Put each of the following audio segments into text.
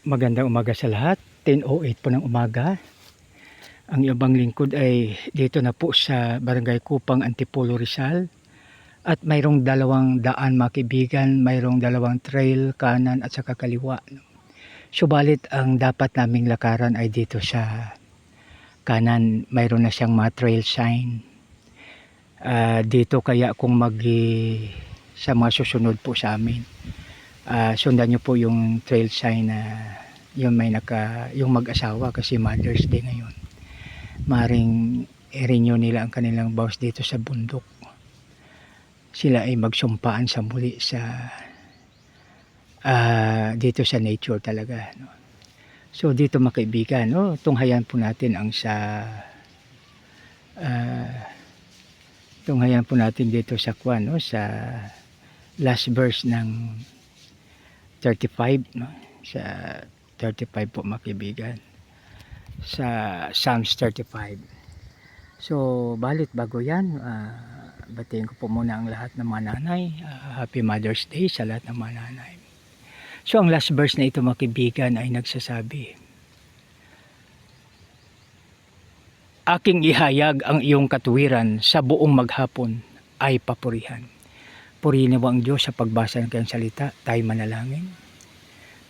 Magandang umaga sa lahat. 10:08 po ng umaga. Ang ibang lingkod ay dito na po sa Barangay Kupang, Antipolo, Rizal. At mayroong dalawang daan mga kaibigan, mayroong dalawang trail, kanan at saka kaliwa. Subalit ang dapat naming lakaran ay dito sa kanan, mayroon na siyang mga trail sign. Dito kaya kung sa mga susunod po sa amin, sundan nyo po yung trail sign na yung yung mag-asawa kasi Mother's Day ngayon. Maring i-renew nila ang kanilang vows dito sa bundok. Sila ay magsumpaan sa muli sa dito sa nature talaga, no? So dito mga kaibigan, no, tunghayan po natin ang tunghayan po natin dito sa no, sa last verse ng 35, no, sa 35 po mga kaibigan, sa Psalms 35. So balit bago yan, batiin ko po muna ang lahat ng mga nanay. Happy Mother's Day sa lahat ng mga nanay. So ang last verse na ito mga kaibigan ay nagsasabi, aking ihayag ang iyong katuwiran sa buong maghapon ay papurihan. Purihin mo ang Diyos sa pagbasa ng kanyang salita. Tayo manalangin.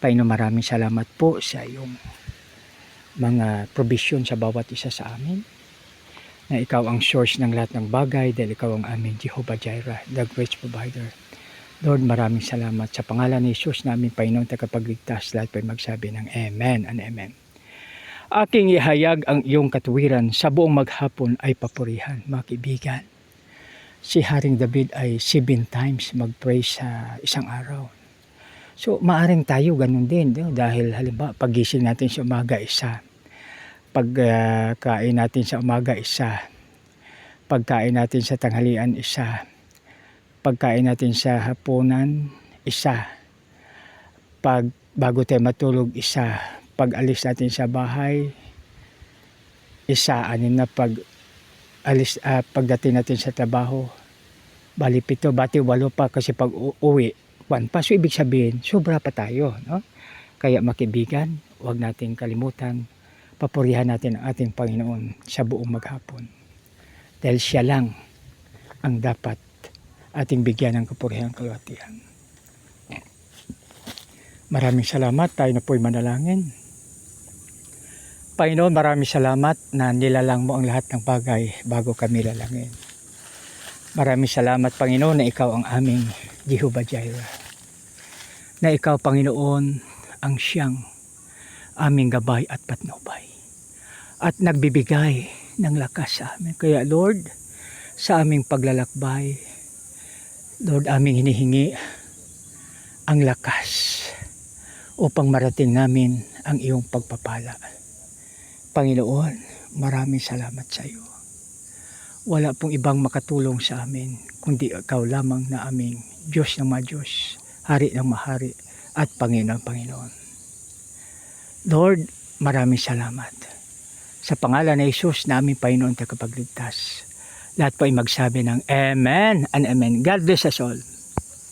Panginoon, maraming salamat po sa iyong mga provision sa bawat isa sa amin, na ikaw ang source ng lahat ng bagay dahil ikaw ang aming Jehovah Jireh, the great provider. Lord, maraming salamat sa pangalan ni Jesus namin, Panginoon tagapagligtas. Lahat po magsabi ng Amen and Amen. Aking ihayag ang iyong katuwiran sa buong maghapon ay papurihan. Mga kaibigan, si Haring David ay 7 times mag-pray sa isang araw. So maaring tayo ganun din, no? Dahil halimbawa pagising natin sa umaga isa, pagkain natin sa umaga isa, pagkain natin sa tanghalian isa, pagkain natin sa hapunan isa, bago tayo matulog isa, pag alis natin sa bahay isa, na pagdating natin sa trabaho, bali 7, bati 8 pa kasi pag uwi 1 pa. So ibig sabihin, sobra pa tayo, no? Kaya makibigan, huwag nating kalimutan, papurihan natin ang ating Panginoon sa buong maghapon. Dahil siya lang ang dapat ating bigyan ng kapurihan kalwatihan. Maraming salamat. Tayo na po'y manalangin. Panginoon, maraming salamat na nilalang mo ang lahat ng bagay bago kami lalangin. Maraming salamat, Panginoon, na ikaw ang aming Jehovah Jireh. Na ikaw, Panginoon, ang siyang aming gabay at patnubay. At nagbibigay ng lakas sa amin. Kaya Lord, sa aming paglalakbay, Lord, aming hinihingi ang lakas upang marating namin ang iyong pagpapala. Panginoon, maraming salamat sa iyo. Wala pong ibang makatulong sa amin kundi ikaw lamang na aming Diyos ng mga Diyos, Hari ng mahari at Panginoon ng Panginoon. Lord, maraming salamat. Sa pangalan ni Jesus na aming Panginoon tagapagligtas, lahat po ay magsabi ng Amen and Amen. God bless us all.